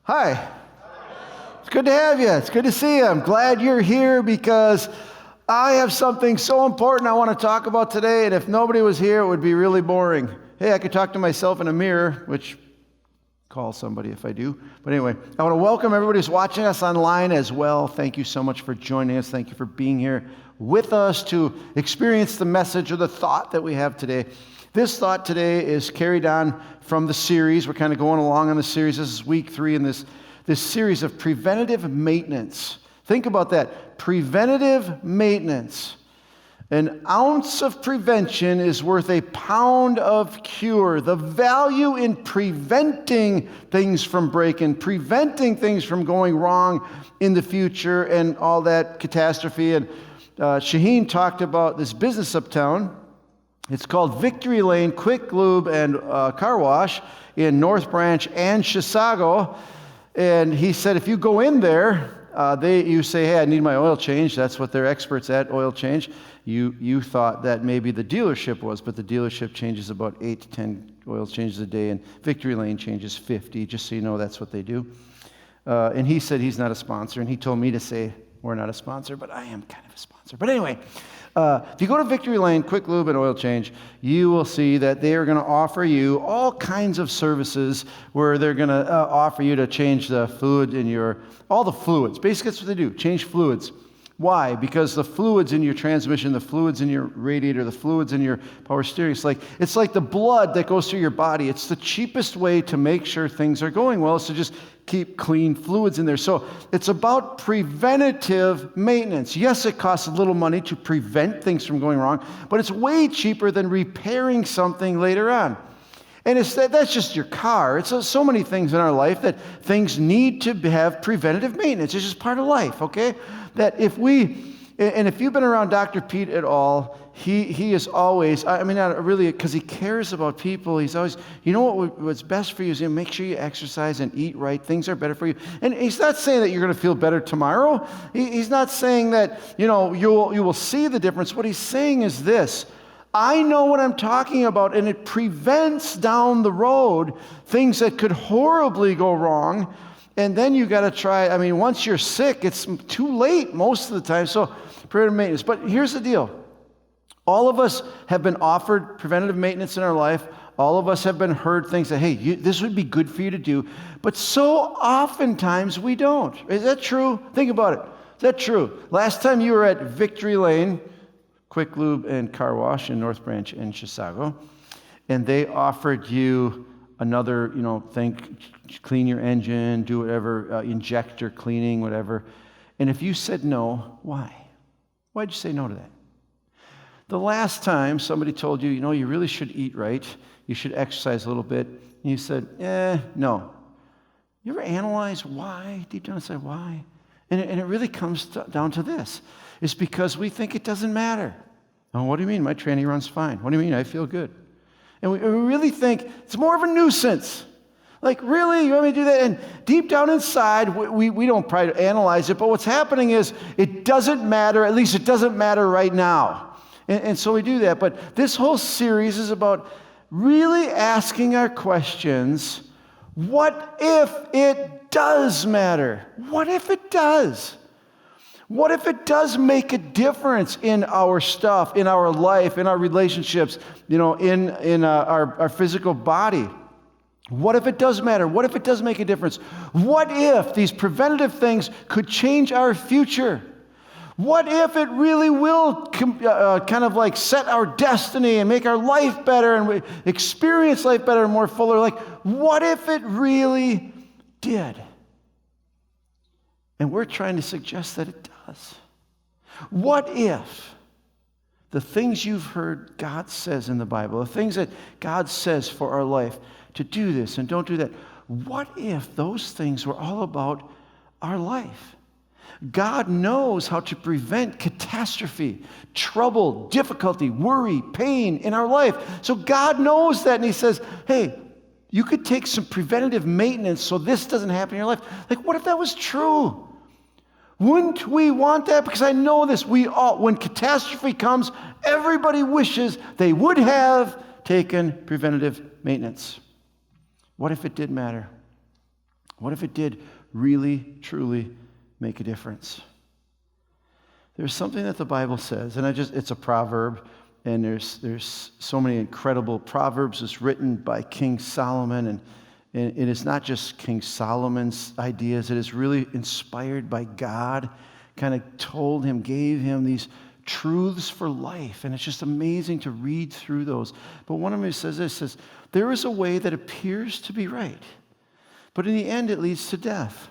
Hi. It's good to have you. It's good to see you. I'm glad you're here because I have something so important I want to talk about today, and if nobody was here, it would be really boring. Hey, I could talk to myself in a mirror, which call somebody if I do. But anyway, I want to welcome everybody who's watching us online as well. Thank you so much for joining us. Thank you for being here with us to experience the message or the thought that we have today. This thought today is carried on from the series. We're kind of going along on the series. This is week 3 in this series of preventative maintenance. Think about that. Preventative maintenance. An ounce of prevention is worth a pound of cure. The value in preventing things from breaking, preventing things from going wrong in the future and all that catastrophe. And Shaheen talked about this business uptown. It's called Victory Lane Quick Lube and Car Wash in North Branch and Chisago. And he said if you go in there, you say, hey, I need my oil change. That's what they're experts at, oil change. You thought that maybe the dealership was, but the dealership changes about 8 to 10 oil changes a day, and Victory Lane changes 50, just so you know that's what they do. And he said he's not a sponsor, and he told me to say we're not a sponsor, but I am kind of a sponsor. But anyway, if you go to Victory Lane, Quick Lube and Oil Change, you will see that they are going to offer you all kinds of services where they're going to offer you to change the fluid in all the fluids. Basically, that's what they do, change fluids. Why? Because the fluids in your transmission, the fluids in your radiator, the fluids in your power steering, it's like the blood that goes through your body. It's the cheapest way to make sure things are going well, is to just keep clean fluids in there. So it's about preventative maintenance. Yes, it costs a little money to prevent things from going wrong, but it's way cheaper than repairing something later on. And that's just your car. It's so many things in our life that things need to have preventative maintenance. It's just part of life, okay? That if you've been around Dr. Pete at all, he is always, not really, because he cares about people. He's always, what's best for you is make sure you exercise and eat right. Things are better for you. And he's not saying that you're going to feel better tomorrow. He's not saying that, you will see the difference. What he's saying is this: I know what I'm talking about, and it prevents down the road things that could horribly go wrong. And then you got to try, once you're sick, it's too late most of the time. So preventative maintenance. But here's the deal. All of us have been offered preventative maintenance in our life. All of us have been heard things that, hey, this would be good for you to do. But so oftentimes we don't. Is that true? Think about it. Is that true? Last time you were at Victory Lane, Quick Lube and Car Wash in North Branch and Chisago, and they offered you another, thing, clean your engine, do whatever, injector cleaning, whatever. And if you said no, why? Why'd you say no to that? The last time somebody told you, you really should eat right, you should exercise a little bit, and you said, no. You ever analyze why? Deep down inside, why? And it really comes down to this. It's because we think it doesn't matter. Oh, what do you mean? My tranny runs fine. What do you mean? I feel good. And we really think it's more of a nuisance. Like, really? You want me to do that? And deep down inside, we don't try to analyze it, but what's happening is it doesn't matter. At least it doesn't matter right now. And so we do that. But this whole series is about really asking our questions. What if it does matter? What if it does? What if it does make a difference in our stuff, in our life, in our relationships, in our physical body? What if it does matter? What if it does make a difference? What if these preventative things could change our future? What if it really will kind of like set our destiny and make our life better and we experience life better and more fuller? Like, what if it really did? And we're trying to suggest that it does. What if the things you've heard God says in the Bible, the things that God says for our life, to do this and don't do that, what if those things were all about our life? God knows how to prevent catastrophe, trouble, difficulty, worry, pain in our life. So God knows that, and he says, hey, you could take some preventative maintenance so this doesn't happen in your life. Like, what if that was true? Wouldn't we want that? Because I know this, when catastrophe comes, everybody wishes they would have taken preventative maintenance. What if it did matter? What if it did really, truly make a difference? There's something that the Bible says, and it's a proverb, and there's so many incredible proverbs. It's written by King Solomon, and it is not just King Solomon's ideas. It is really inspired by God, kind of gave him these truths for life, and it's just amazing to read through those. But one of them says, there is a way that appears to be right, but in the end it leads to death.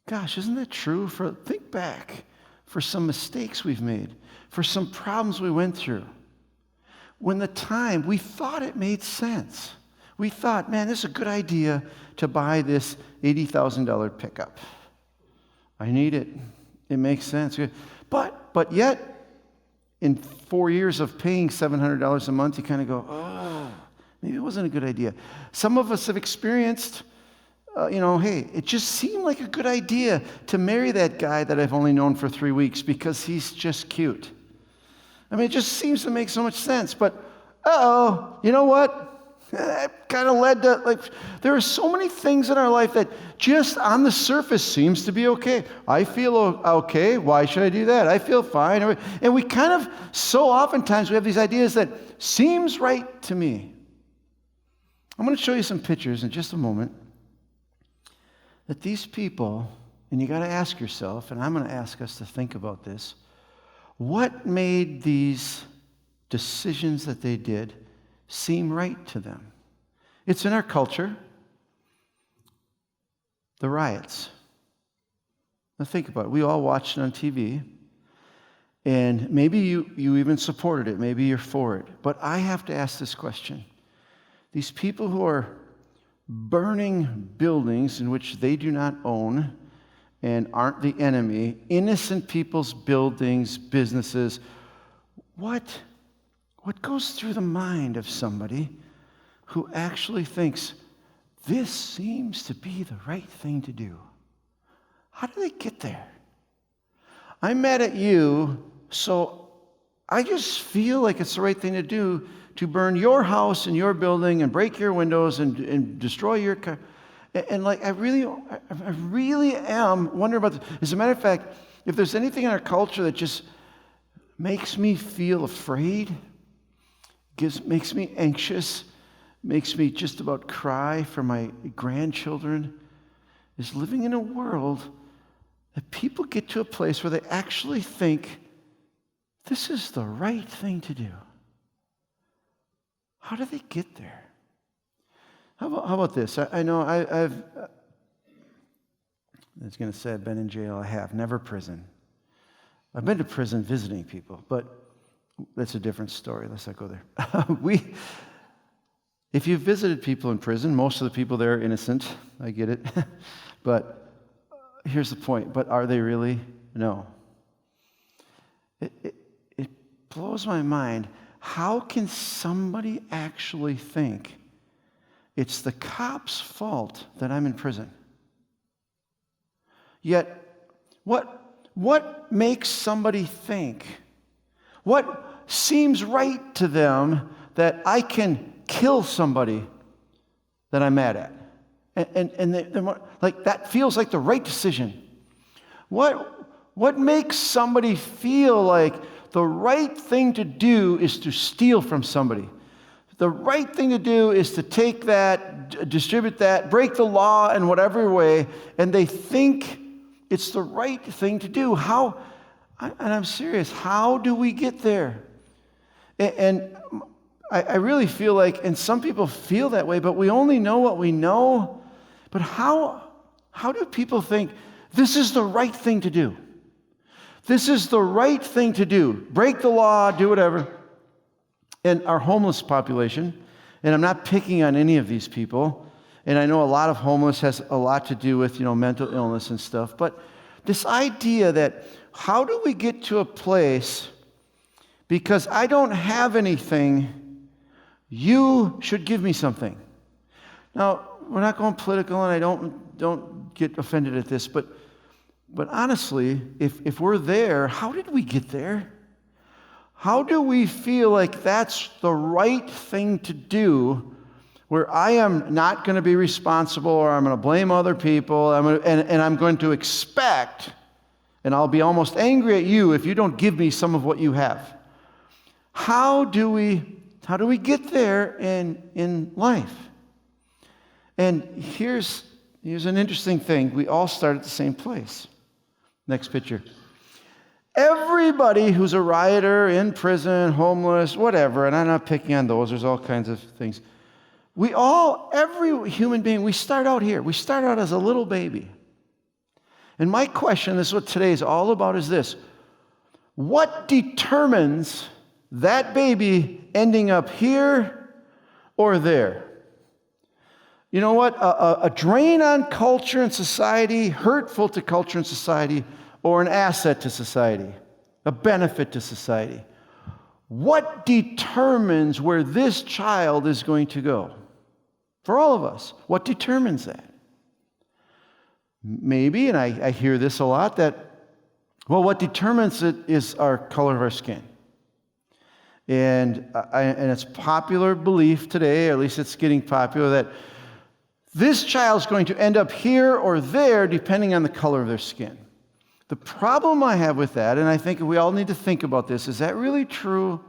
Gosh, isn't that true? Think back for some mistakes we've made, for some problems we went through. When the time we thought it made sense, we thought, man, this is a good idea to buy this $80,000 pickup. I need it. It makes sense. But yet, in 4 years of paying $700 a month, you kind of go, oh, maybe it wasn't a good idea. Some of us have experienced, hey, it just seemed like a good idea to marry that guy that I've only known for 3 weeks because he's just cute. I mean, it just seems to make so much sense. But, you know what? That kind of led to, there are so many things in our life that just on the surface seems to be okay. I feel okay. Why should I do that? I feel fine. And we kind of, so oftentimes we have these ideas that seems right to me. I'm going to show you some pictures in just a moment that these people, and you got to ask yourself, and I'm going to ask us to think about this, what made these decisions that they did seem right to them? It's in our culture. The riots. Now think about it. We all watched it on TV, and maybe you even supported it. Maybe you're for it. But I have to ask this question. These people who are burning buildings in which they do not own and aren't the enemy, innocent people's buildings, businesses, what goes through the mind of somebody who actually thinks, this seems to be the right thing to do? How do they get there? I'm mad at you, so I just feel like it's the right thing to do to burn your house and your building and break your windows and destroy your car. And I really am wondering about this. As a matter of fact, if there's anything in our culture that just makes me feel afraid, makes me anxious, makes me just about cry for my grandchildren, is living in a world that people get to a place where they actually think this is the right thing to do. How do they get there? How about this? I know I was going to say I've been in jail. I have. Never prison. I've been to prison visiting people, but that's a different story. Let's not go there. If you've visited people in prison, most of the people there are innocent. I get it. But here's the point. But are they really? No. It blows my mind. How can somebody actually think it's the cop's fault that I'm in prison? Yet, what makes somebody think? What seems right to them that I can kill somebody that I'm mad at? And that feels like the right decision. What makes somebody feel like the right thing to do is to steal from somebody? The right thing to do is to take that, distribute that, break the law in whatever way, and they think it's the right thing to do. And I'm serious, how do we get there? And I really feel like, and some people feel that way, but we only know what we know. But how do people think this is the right thing to do? This is the right thing to do. Break the law, do whatever. And our homeless population, and I'm not picking on any of these people, and I know a lot of homeless has a lot to do with, mental illness and stuff, but this idea that how do we get to a place, because I don't have anything, you should give me something. Now, we're not going political, and I don't get offended at this, but honestly, if we're there, how did we get there? How do we feel like that's the right thing to do where I am not going to be responsible, or I'm going to blame other people, and I'm going to expect, and I'll be almost angry at you if you don't give me some of what you have. How do we get there in life? And here's an interesting thing. We all start at the same place. Next picture. Everybody who's a rioter, in prison, homeless, whatever, and I'm not picking on those, there's all kinds of things. Every human being, we start out here. We start out as a little baby. And my question, this is what today is all about, is this. What determines that baby ending up here or there? You know what? A drain on culture and society, hurtful to culture and society, or an asset to society, a benefit to society. What determines where this child is going to go? For all of us, what determines that? Maybe, and I hear this a lot, that, well, what determines it is our color of our skin. And it's popular belief today, or at least it's getting popular, that this child's going to end up here or there depending on the color of their skin. The problem I have with that, and I think we all need to think about this, is that really true?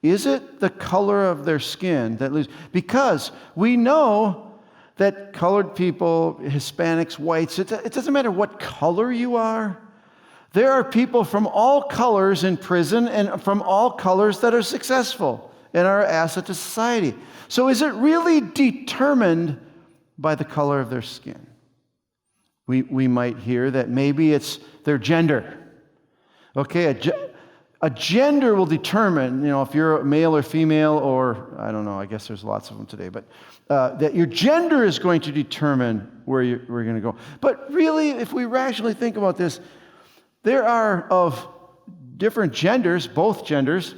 Is it the color of their skin that leads? Because we know that colored people, Hispanics, whites, it doesn't matter what color you are. There are people from all colors in prison and from all colors that are successful and are an asset to society. So is it really determined by the color of their skin? We might hear that maybe it's their gender. Okay, a gender will determine, if you're male or female, or I don't know, I guess there's lots of them today, but that your gender is going to determine where you're going to go. But really, if we rationally think about this, there are of different genders, both genders.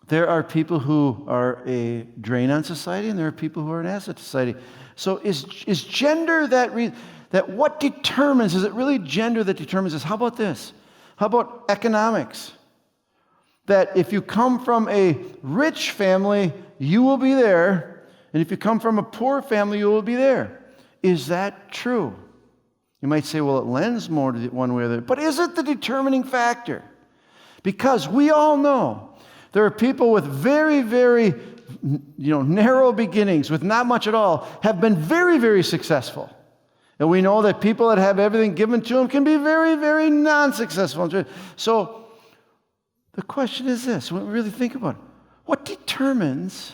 There are people who are a drain on society, and there are people who are an asset to society. So is gender that what determines, is it really gender that determines this? How about this? How about economics? That if you come from a rich family, you will be there, and if you come from a poor family, you will be there. Is that true? You might say, well, it lends more to one way or the other, but is it the determining factor? Because we all know there are people with very, very narrow beginnings, with not much at all, have been very, very successful. And we know that people that have everything given to them can be very, very non-successful. So the question is this, when we really think about it, what determines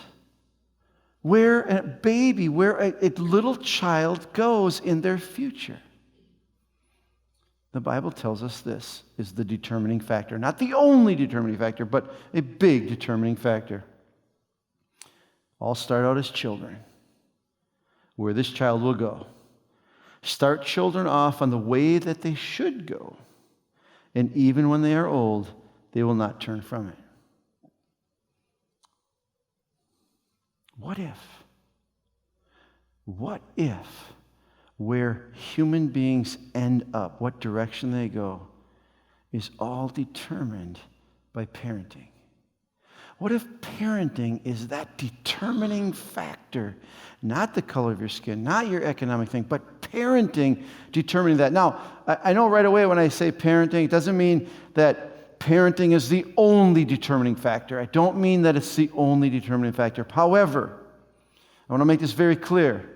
where a baby, where a little child goes in their future? The Bible tells us this is the determining factor. Not the only determining factor, but a big determining factor. All start out as children, where this child will go. Start children off on the way that they should go. And even when they are old, they will not turn from it. What if where human beings end up, what direction they go, is all determined by parenting? What if parenting is that determining factor? Not the color of your skin, not your economic thing, but parenting determining that. Now, I know right away when I say parenting, it doesn't mean that parenting is the only determining factor. I don't mean that it's the only determining factor. However, I want to make this very clear.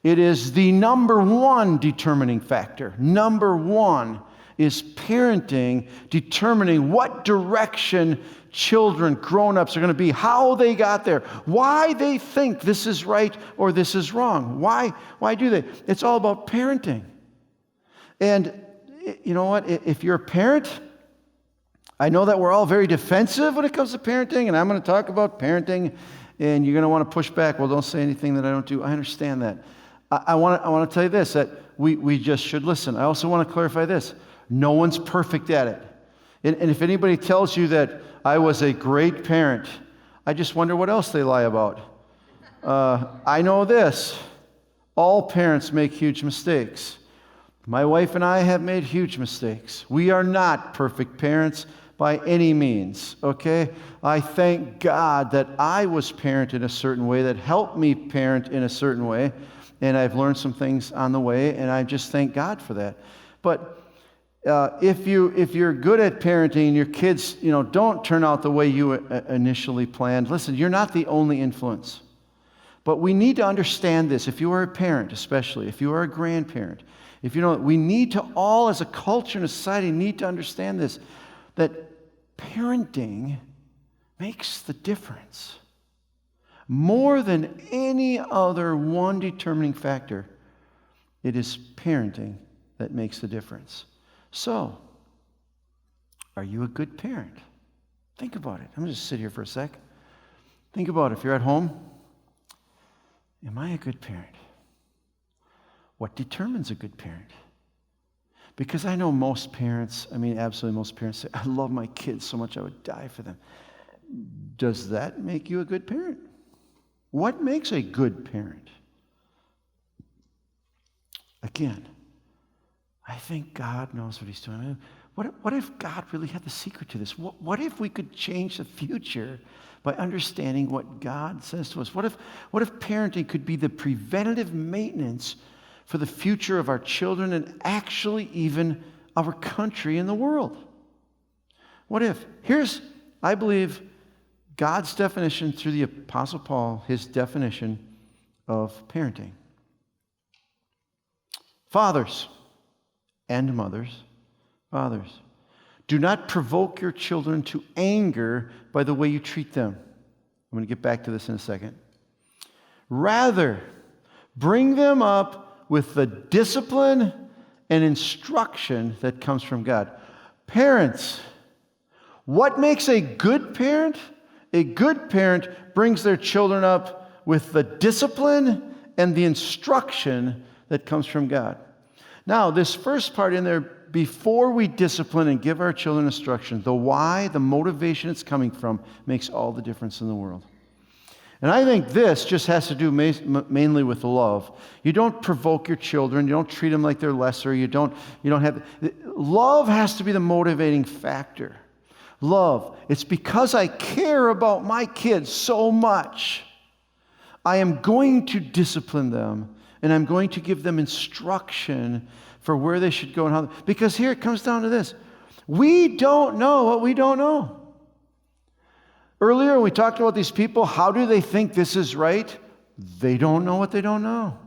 It is the number one determining factor. Number one is parenting determining what direction children, grown-ups are going to be, how they got there, why they think this is right or this is wrong. Why do they? It's all about parenting. And you know what? If you're a parent, I know that we're all very defensive when it comes to parenting, and I'm going to talk about parenting, and you're going to want to push back. Well, don't say anything that I don't do. I understand that. I want to tell you this, that we just should listen. I also want to clarify this. No one's perfect at it. And if anybody tells you that I was a great parent, I just wonder what else they lie about. I know this. All parents make huge mistakes. My wife and I have made huge mistakes. We are not perfect parents, by any means, okay? I thank God that I was parented in a certain way that helped me parent in a certain way, and I've learned some things on the way, and I just thank God for that. But if you're good at parenting, your kids, don't turn out the way you initially planned. Listen, you're not the only influence. But we need to understand this. If you are a parent, especially, if you are a grandparent, we need to all, as a culture and a society, need to understand this, that parenting makes the difference. More than any other one determining factor, it is parenting that makes the difference. So, are you a good parent? Think about it. I'm going to just sit here for a sec. Think about it. If you're at home, am I a good parent? What determines a good parent? Because I know most parents, absolutely most parents say, I love my kids so much I would die for them. Does that make you a good parent? What makes a good parent? Again, I think God knows what he's doing. What if God really had the secret to this? What if we could change the future by understanding what God says to us? What if parenting could be the preventative maintenance for the future of our children and actually even our country and the world? What if? Here's, I believe, God's definition through the Apostle Paul, his definition of parenting. Fathers and mothers, fathers, do not provoke your children to anger by the way you treat them. I'm going to get back to this in a second. Rather, bring them up with the discipline and instruction that comes from God. Parents, what makes a good parent? A good parent brings their children up with the discipline and the instruction that comes from God. Now, this first part in there, before we discipline and give our children instruction, the why, the motivation it's coming from, makes all the difference in the world. And I think this just has to do mainly with love. You don't provoke your children. You don't treat them like they're lesser. You don't have... Love has to be the motivating factor. Love. It's because I care about my kids so much, I am going to discipline them, and I'm going to give them instruction for where they should go and how. Because here it comes down to this. We don't know what we don't know. Earlier we talked about these people. How do they think this is right? They don't know what they don't know.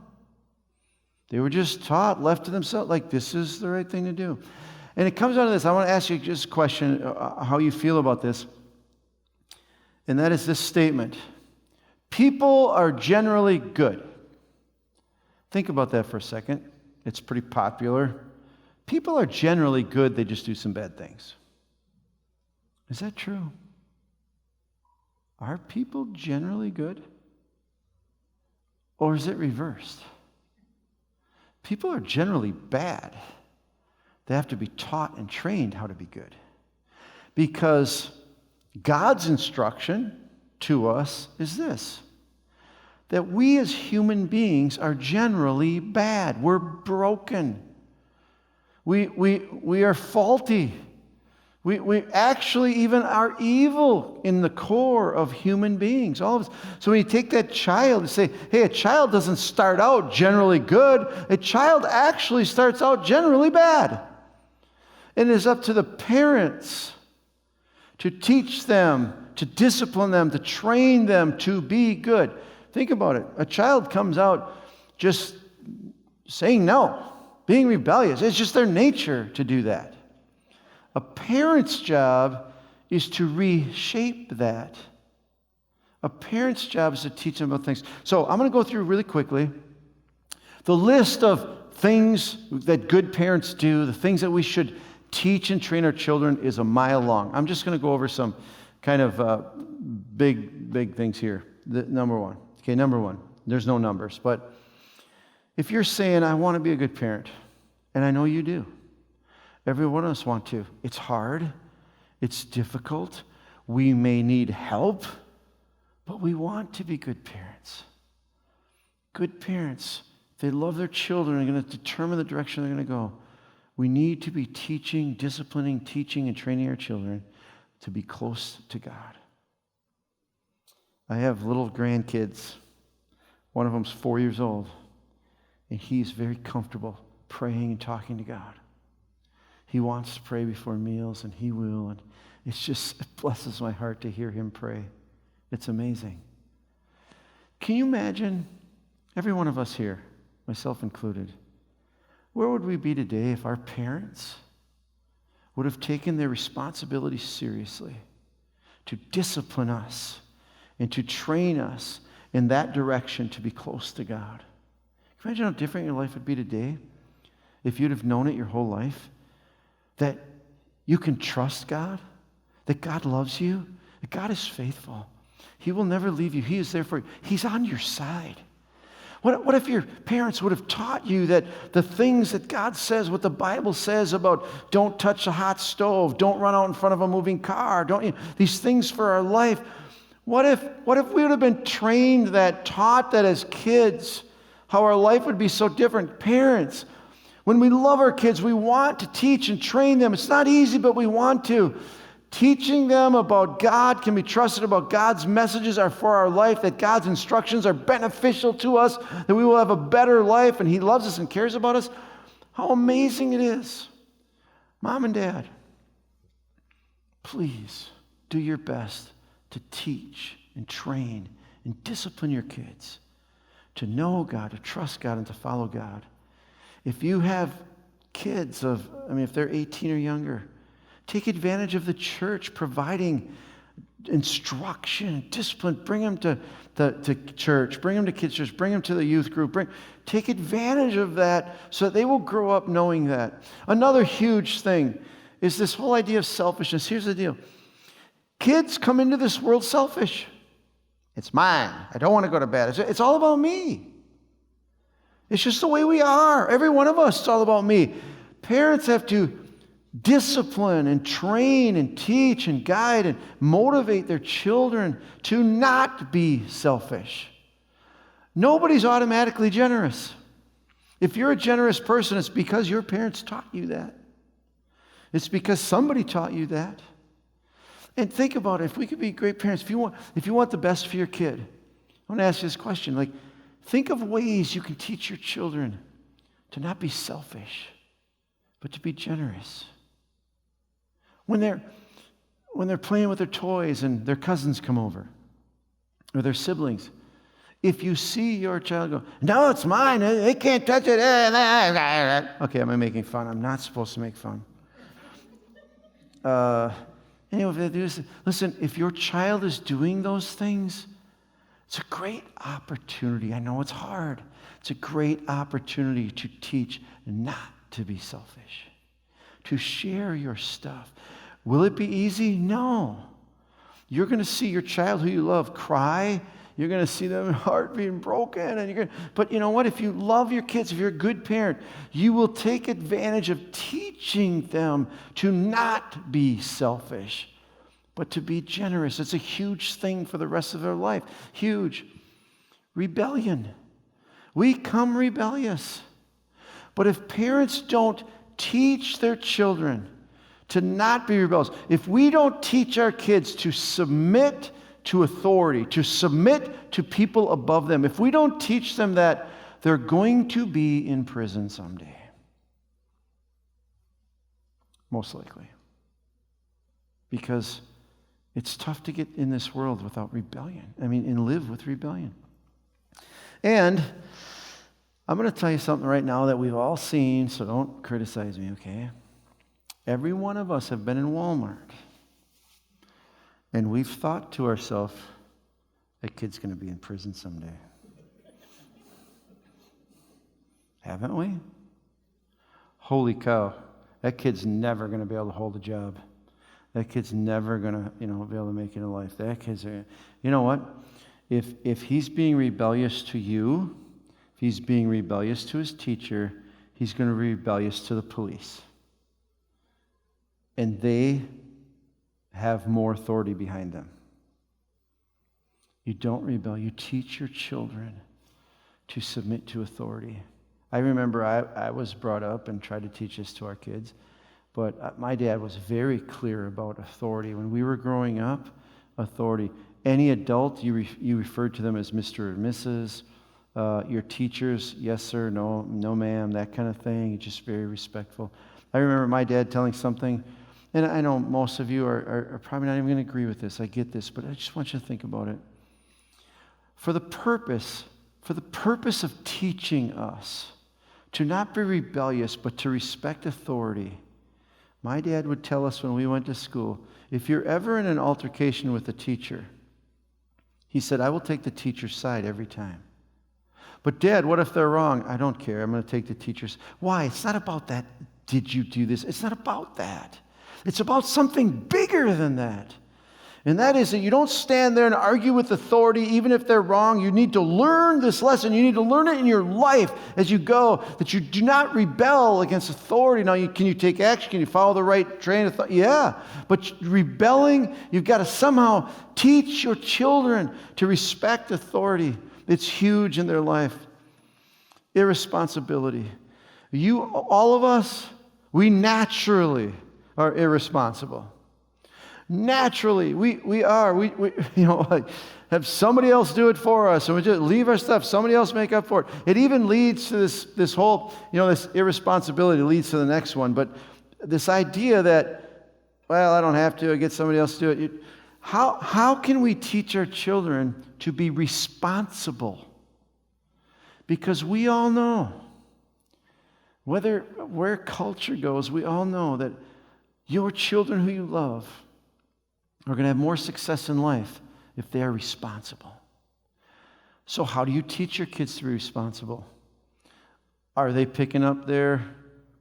They were just taught, left to themselves, like this is the right thing to do. And it comes down to this. I want to ask you just a question, how you feel about this. And that is this statement. People are generally good. Think about that for a second. It's pretty popular. People are generally good, they just do some bad things. Is that true? Are people generally good? Or is it reversed? People are generally bad. They have to be taught and trained how to be good. Because God's instruction to us is this, that we as human beings are generally bad. We're broken. We are faulty. We actually even are evil in the core of human beings, all of us. So when you take that child and say, hey, a child doesn't start out generally good. A child actually starts out generally bad. And it is up to the parents to teach them, to discipline them, to train them to be good. Think about it. A child comes out just saying no, being rebellious. It's just their nature to do that. A parent's job is to reshape that. A parent's job is to teach them about things. So I'm going to go through really quickly the list of things that good parents do, the things that we should teach and train our children is a mile long. I'm just going to go over some kind of big things here. Number one. Okay, number one. There's no numbers, but if you're saying, I want to be a good parent, and I know you do, every one of us want to. It's hard. It's difficult. We may need help, but we want to be good parents. Good parents, they love their children, are going to determine the direction they're going to go. We need to be teaching, disciplining, teaching, and training our children. to be close to God. I have little grandkids. One of them's 4 years old, and he's very comfortable praying and talking to God. He wants to pray before meals, and he will, and it blesses my heart to hear him pray. It's amazing. Can you imagine, every one of us here, myself included, where would we be today if our parents would have taken their responsibility seriously to discipline us and to train us in that direction to be close to God? Can you imagine how different your life would be today if you'd have known it your whole life? That you can trust God, that God loves you, that God is faithful. He will never leave you. He is there for you. He's on your side. What if your parents would have taught you that the things that God says, what the Bible says about don't touch a hot stove, don't run out in front of a moving car, these things for our life. What if we would have been trained that, taught that as kids, how our life would be so different? Parents, when we love our kids, we want to teach and train them. It's not easy, but we want to. Teaching them about God, can be trusted about God's messages are for our life, that God's instructions are beneficial to us, that we will have a better life, and He loves us and cares about us. How amazing it is. Mom and Dad, please do your best to teach and train and discipline your kids to know God, to trust God, and to follow God. If you have kids if they're 18 or younger, take advantage of the church providing instruction, discipline. Bring them to church, bring them to kids' church, bring them to the youth group. Take advantage of that so that they will grow up knowing that. Another huge thing is this whole idea of selfishness. Here's the deal. Kids come into this world selfish. It's mine. I don't want to go to bed. It's all about me. It's just the way we are. Every one of us, it's all about me. Parents have to discipline and train and teach and guide and motivate their children to not be selfish. Nobody's automatically generous. If you're a generous person, it's because your parents taught you that. It's because somebody taught you that. And think about it. If we could be great parents, if you want the best for your kid, I want to ask you this question. Think of ways you can teach your children to not be selfish, but to be generous. When they're playing with their toys and their cousins come over, or their siblings, if you see your child go, no, it's mine, they can't touch it. Okay, am I making fun? I'm not supposed to make fun. Anyway, if they do this, listen, if your child is doing those things, it's a great opportunity. I know it's hard. It's a great opportunity to teach not to be selfish, to share your stuff. Will it be easy? No. You're going to see your child who you love cry. You're going to see their heart being broken. But you know what? If you love your kids, if you're a good parent, you will take advantage of teaching them to not be selfish, but to be generous. It's a huge thing for the rest of their life. Huge. Rebellion. We come rebellious. But if parents don't teach their children to not be rebellious, if we don't teach our kids to submit to authority, to submit to people above them, if we don't teach them that, they're going to be in prison someday. Most likely. Because it's tough to get in this world without rebellion. And live with rebellion. And I'm going to tell you something right now that we've all seen, so don't criticize me, okay? Every one of us have been in Walmart, and we've thought to ourselves, that kid's going to be in prison someday. Haven't we? Holy cow, that kid's never going to be able to hold a job. That kid's never going to, be able to make it in life. That kid's, you know what? If he's being rebellious to you, if he's being rebellious to his teacher, he's going to be rebellious to the police. And they have more authority behind them. You don't rebel. You teach your children to submit to authority. I remember I was brought up and tried to teach this to our kids. But my dad was very clear about authority. When we were growing up, authority. Any adult, you referred to them as Mr. or Mrs. Your teachers, yes sir, no ma'am, that kind of thing. Just very respectful. I remember my dad telling something, and I know most of you are probably not even going to agree with this. I get this, but I just want you to think about it. For the purpose of teaching us to not be rebellious, but to respect authority, my dad would tell us when we went to school, if you're ever in an altercation with a teacher, he said, I will take the teacher's side every time. But Dad, what if they're wrong? I don't care. I'm going to take the teacher's. Why? It's not about that. Did you do this? It's not about that. It's about something bigger than that. And that is that you don't stand there and argue with authority, even if they're wrong. You need to learn this lesson. You need to learn it in your life as you go, that you do not rebel against authority. Now, can you take action? Can you follow the right train of thought? Yeah. But rebelling, you've got to somehow teach your children to respect authority. It's huge in their life. Irresponsibility. All of us, we naturally are irresponsible. Naturally, we are. We like have somebody else do it for us, and we just leave our stuff. Somebody else make up for it. It even leads to this whole, this irresponsibility leads to the next one. But this idea that, well, I don't have to. I get somebody else to do it. How can we teach our children to be responsible? Because we all know, where culture goes, we all know that your children who you love are going to have more success in life if they are responsible. So how do you teach your kids to be responsible? Are they picking up their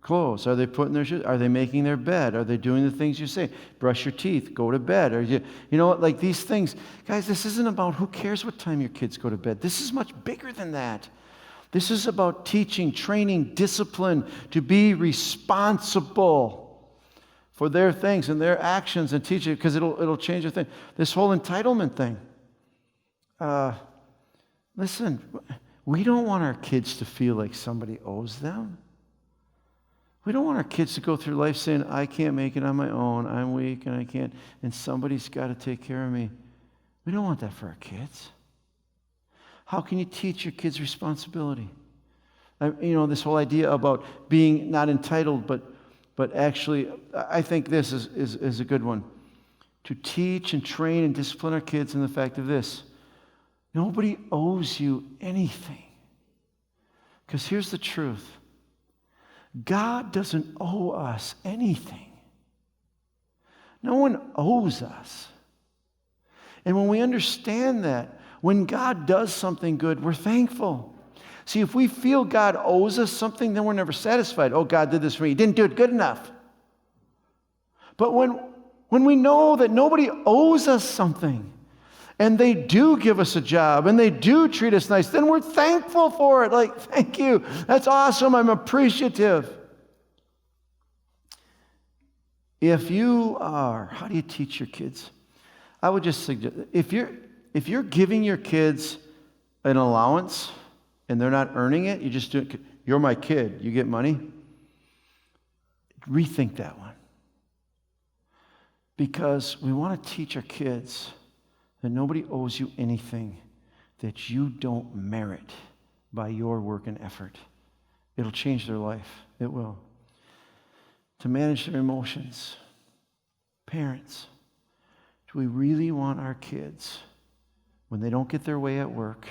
clothes? Are they putting their shoes? Are they making their bed? Are they doing the things you say? Brush your teeth, go to bed. Or like these things. Guys, this isn't about who cares what time your kids go to bed. This is much bigger than that. This is about teaching, training, discipline to be responsible for their things and their actions, and teach it, because it'll change the thing. This whole entitlement thing. Listen, we don't want our kids to feel like somebody owes them. We don't want our kids to go through life saying, I can't make it on my own, I'm weak and I can't, and somebody's got to take care of me. We don't want that for our kids. How can you teach your kids responsibility? This whole idea about being not entitled, but actually, I think this is a good one. To teach and train and discipline our kids in the fact of this. Nobody owes you anything. Because here's the truth. God doesn't owe us anything. No one owes us. And when we understand that, when God does something good, we're thankful. See, if we feel God owes us something, then we're never satisfied. Oh, God did this for me. He didn't do it good enough. But when we know that nobody owes us something, and they do give us a job, and they do treat us nice, then we're thankful for it. Like, thank you. That's awesome. I'm appreciative. If you are, how do you teach your kids? I would just suggest, if you're giving your kids an allowance, and they're not earning it, you just do it. You're my kid. You get money. Rethink that one. Because we want to teach our kids that nobody owes you anything that you don't merit by your work and effort. It'll change their life. It will. To manage their emotions. Parents, do we really want our kids, when they don't get their way at work,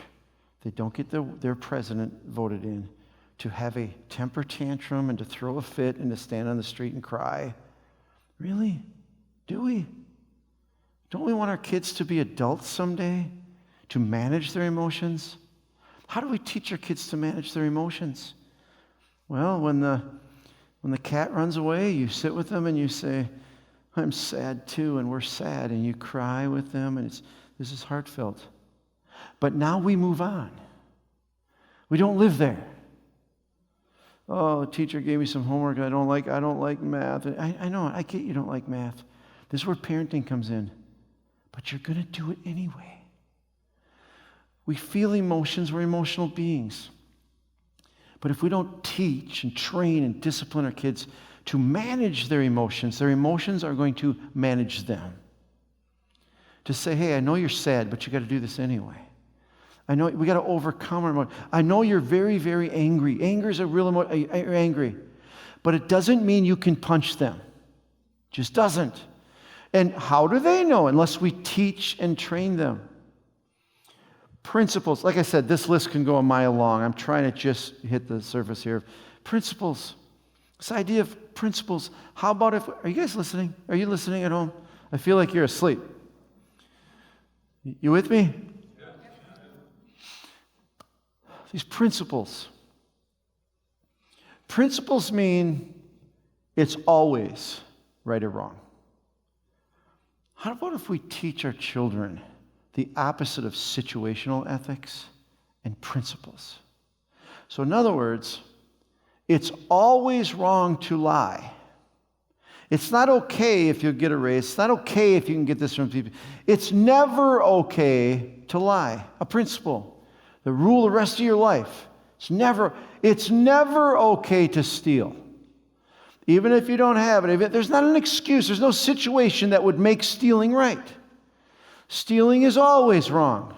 they don't get their president voted in, to have a temper tantrum and to throw a fit and to stand on the street and cry? Really? Do we? Don't we want our kids to be adults someday, to manage their emotions? How do we teach our kids to manage their emotions? Well, when the cat runs away, you sit with them and you say, I'm sad too, and we're sad, and you cry with them, and this is heartfelt. But now we move on. We don't live there. Oh, the teacher gave me some homework I don't like math. I know, I get you don't like math. This is where parenting comes in. But you're going to do it anyway. We feel emotions, we're emotional beings. But if we don't teach and train and discipline our kids to manage their emotions are going to manage them. To say, hey, I know you're sad, but you got to do this anyway. I know we got to overcome our emotions. I know you're very, very angry. Anger is a real emotion. You're angry. But it doesn't mean you can punch them. It just doesn't. And how do they know unless we teach and train them? Principles. Like I said, this list can go a mile long. I'm trying to just hit the surface here. Principles. This idea of principles. How about if, are you guys listening? Are you listening at home? I feel like you're asleep. You with me? These principles. Principles mean it's always right or wrong. How about if we teach our children the opposite of situational ethics and principles? So in other words, it's always wrong to lie. It's not okay if you get a raise. It's not okay if you can get this from people. It's never okay to lie. A principle. The rule the rest of your life. It's never okay to steal. Even if you don't have it. There's not an excuse. There's no situation that would make stealing right. Stealing is always wrong.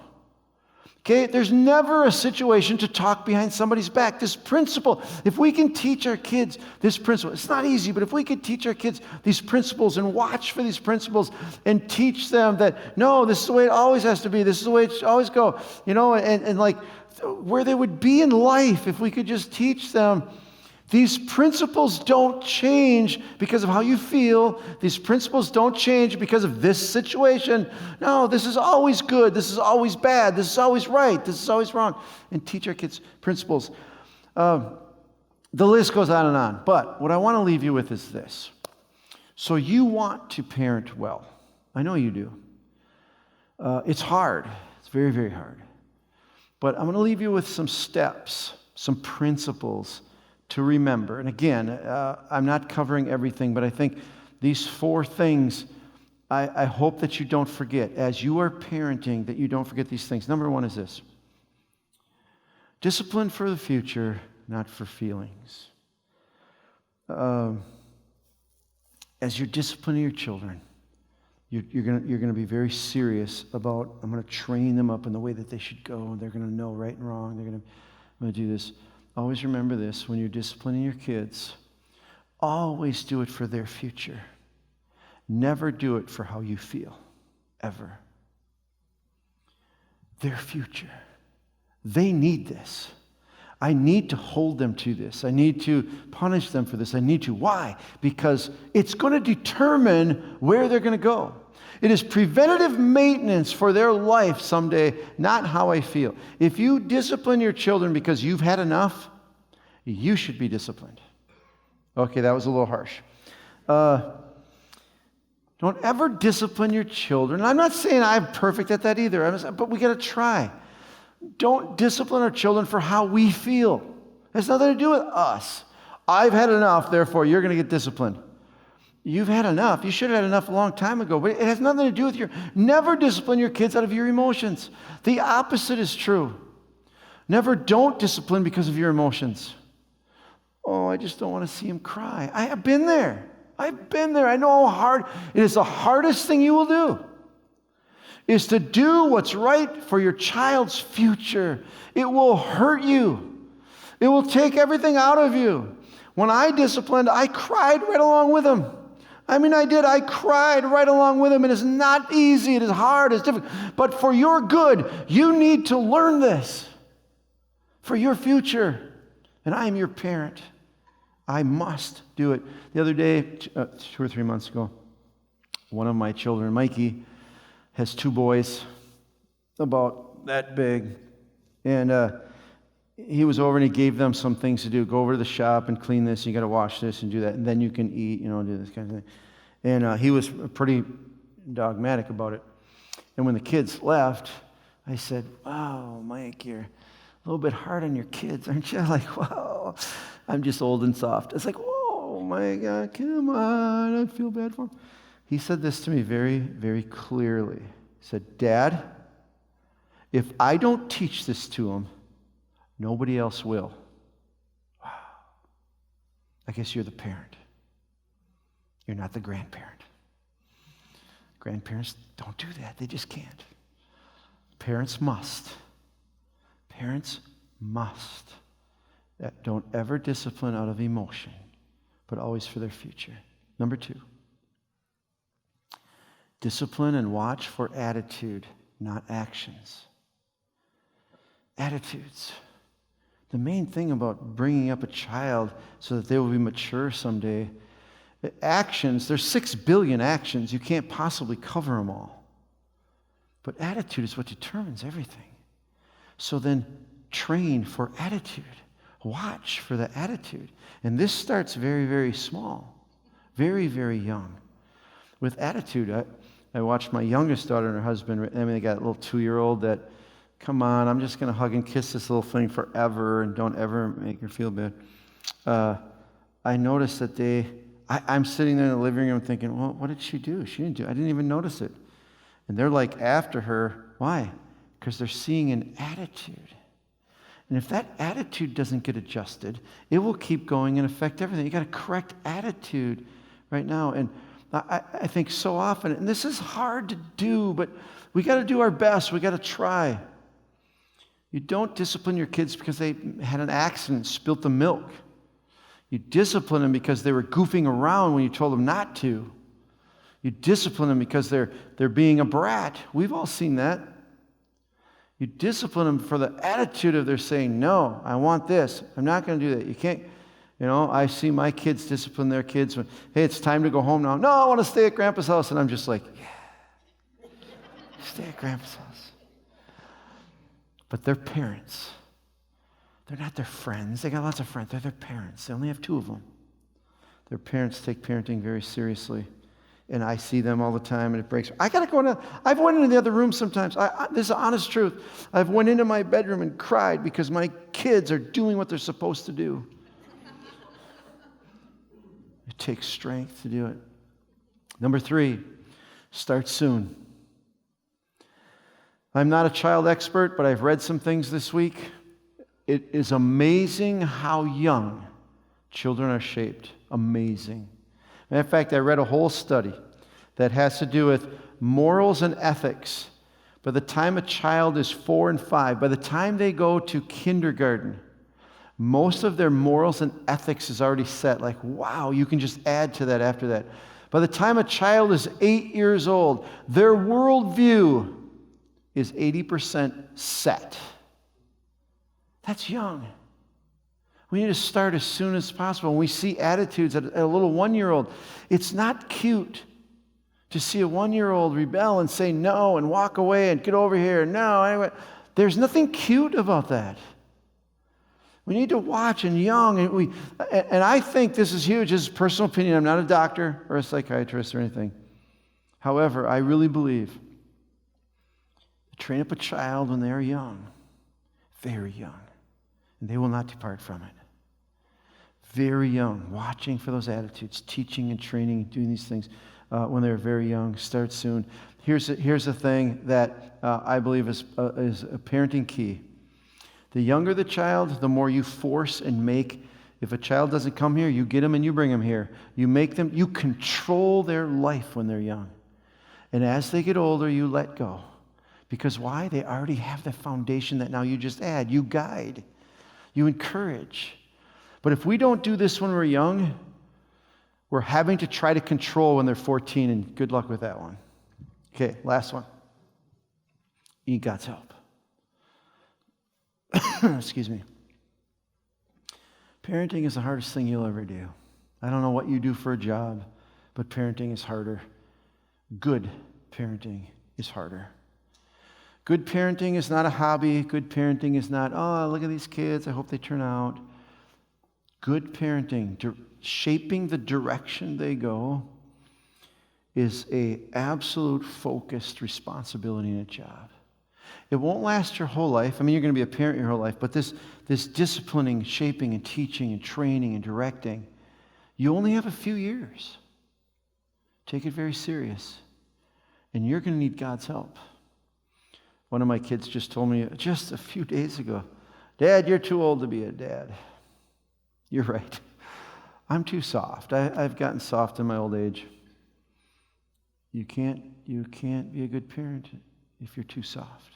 Okay? There's never a situation to talk behind somebody's back. This principle, if we can teach our kids this principle, it's not easy, but if we could teach our kids these principles and watch for these principles and teach them that, no, this is the way it always has to be. This is the way it should always go. You know, and like where they would be in life if we could just teach them. These principles don't change because of how you feel. These principles don't change because of this situation. No, this is always good. This is always bad. This is always right. This is always wrong. And teach our kids principles. The list goes on and on. But what I want to leave you with is this. So you want to parent well. I know you do. It's hard. It's very, very hard. But I'm going to leave you with some steps, some principles to remember. And again, I'm not covering everything, but I think these 4 things, I hope that you don't forget. As you are parenting, that you don't forget these things. Number 1 is this. Discipline for the future, not for feelings. As you're disciplining your children, you're going to be very serious about, I'm going to train them up in the way that they should go, and they're going to know right and wrong. I'm going to do this. Always remember this, when you're disciplining your kids, always do it for their future. Never do it for how you feel, ever. Their future. They need this. I need to hold them to this. I need to punish them for this. I need to. Why? Because it's going to determine where they're going to go. It is preventative maintenance for their life someday, not how I feel. If you discipline your children because you've had enough, you should be disciplined. Okay, that was a little harsh. Don't ever discipline your children. I'm not saying I'm perfect at that either, but we got to try. Don't discipline our children for how we feel. It has nothing to do with us. I've had enough, therefore you're going to get disciplined. You've had enough. You should have had enough a long time ago. But it has nothing to do with never discipline your kids out of your emotions. The opposite is true. Don't discipline because of your emotions. Oh, I just don't want to see him cry. I have been there. I've been there. I know how hard. It is the hardest thing you will do. Is to do what's right for your child's future. It will hurt you. It will take everything out of you. When I disciplined, I cried right along with him. I did. I cried right along with him. It is not easy. It is hard. It's difficult. But for your good, you need to learn this. For your future. And I am your parent. I must do it. The other day, 2 or 3 months ago, one of my children, Mikey, has 2 boys about that big. And he was over and he gave them some things to do. Go over to the shop and clean this. You got to wash this and do that. And then you can eat, do this kind of thing. And he was pretty dogmatic about it. And when the kids left, I said, wow, Mike, you're a little bit hard on your kids, aren't you? Like, wow, I'm just old and soft. It's like, whoa, my God, come on. I feel bad for him. He said this to me very, very clearly. He said, Dad, if I don't teach this to him, nobody else will. Wow. I guess you're the parent. You're not the grandparent. Grandparents don't do that. They just can't. Parents must. Parents must. Don't ever discipline out of emotion, but always for their future. Number 2, discipline and watch for attitude, not actions. Attitudes. The main thing about bringing up a child so that they will be mature someday, actions, there's 6 billion actions. You can't possibly cover them all. But attitude is what determines everything. So then train for attitude. Watch for the attitude. And this starts very, very small, very, very young. With attitude, I watched my youngest daughter and her husband, they got a little 2-year-old that, come on, I'm just going to hug and kiss this little thing forever and don't ever make her feel bad. I noticed that I'm sitting there in the living room thinking, well, what did she do? She didn't do it. I didn't even notice it. And they're like after her. Why? Because they're seeing an attitude. And if that attitude doesn't get adjusted, it will keep going and affect everything. You got to correct attitude right now. And I think so often, and this is hard to do, but we got to do our best. We got to try. You don't discipline your kids because they had an accident, spilt the milk. You discipline them because they were goofing around when you told them not to. You discipline them because they're being a brat. We've all seen that. You discipline them for the attitude of they're saying, no, I want this. I'm not going to do that. You can't, I see my kids discipline their kids when, hey, it's time to go home now. No, I want to stay at Grandpa's house. And I'm just like, yeah, stay at Grandpa's house. But they're parents. They're not their friends. They got lots of friends. They're their parents. They only have 2 of them. Their parents take parenting very seriously. And I see them all the time, and it breaks. I got to go in. I've went into the other room sometimes. This is the honest truth. I've went into my bedroom and cried because my kids are doing what they're supposed to do. It takes strength to do it. Number 3, start soon. I'm not a child expert, but I've read some things this week. It is amazing how young children are shaped. Amazing. Matter of fact, I read a whole study that has to do with morals and ethics. By the time a child is 4 and 5, by the time they go to kindergarten, most of their morals and ethics is already set. Like, wow, you can just add to that after that. By the time a child is 8 years old, their worldview is 80% set. That's young. We need to start as soon as possible. When we see attitudes at a little 1-year-old, it's not cute to see a 1-year-old rebel and say no and walk away and get over here. No, anyway. There's nothing cute about that. We need to watch and young. And I think this is huge. This is personal opinion. I'm not a doctor or a psychiatrist or anything. However, I really believe train up a child when they are young, very young, and they will not depart from it. Very young, watching for those attitudes, teaching and training, doing these things when they're very young. Start soon. Here's a thing that I believe is a parenting key. The younger the child, the more you force and make. If a child doesn't come here, you get them and you bring them here. You make them, you control their life when they're young. And as they get older, you let go. Because why? They already have the foundation that now you just add. You guide. You encourage. But if we don't do this when we're young, we're having to try to control when they're 14, and good luck with that one. Okay, last one. Need God's help. Excuse me. Parenting is the hardest thing you'll ever do. I don't know what you do for a job, but parenting is harder. Good parenting is harder. Good parenting is not a hobby. Good parenting is not, oh, look at these kids, I hope they turn out. Good parenting, shaping the direction they go, is an absolute focused responsibility in a job. It won't last your whole life. I mean, you're going to be a parent your whole life, but this disciplining, shaping, and teaching, and training, and directing, you only have a few years. Take it very serious. And you're going to need God's help. One of my kids just told me just a few days ago, Dad, you're too old to be a dad. You're right. I'm too soft. I've gotten soft in my old age. You can't be a good parent if you're too soft.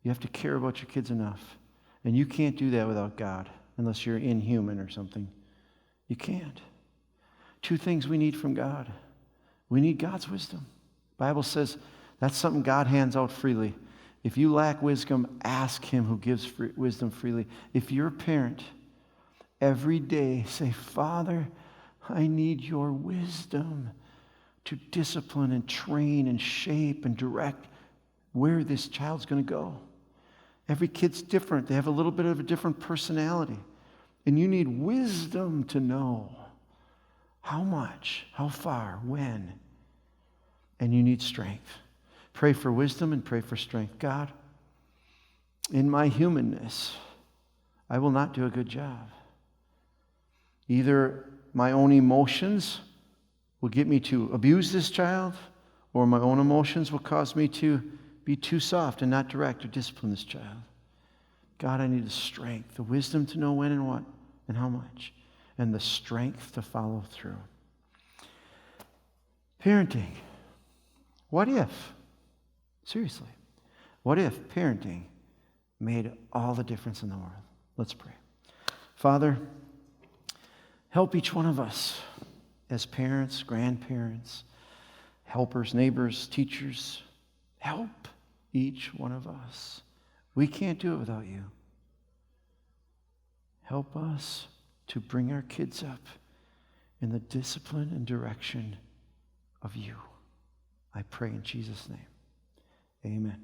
You have to care about your kids enough. And you can't do that without God, unless you're inhuman or something. You can't. Two things we need from God. We need God's wisdom. The Bible says that's something God hands out freely. If you lack wisdom, ask him who gives wisdom freely. If you're a parent, every day say, Father, I need your wisdom to discipline and train and shape and direct where this child's going to go. Every kid's different. They have a little bit of a different personality. And you need wisdom to know how much, how far, when. And you need strength. Pray for wisdom and pray for strength. God, in my humanness, I will not do a good job. Either my own emotions will get me to abuse this child, or my own emotions will cause me to be too soft and not direct or discipline this child. God, I need the strength, the wisdom to know when and what and how much, and the strength to follow through. Parenting. What if, seriously, what if parenting made all the difference in the world? Let's pray. Father, help each one of us as parents, grandparents, helpers, neighbors, teachers. Help each one of us. We can't do it without you. Help us to bring our kids up in the discipline and direction of you. I pray in Jesus' name. Amen.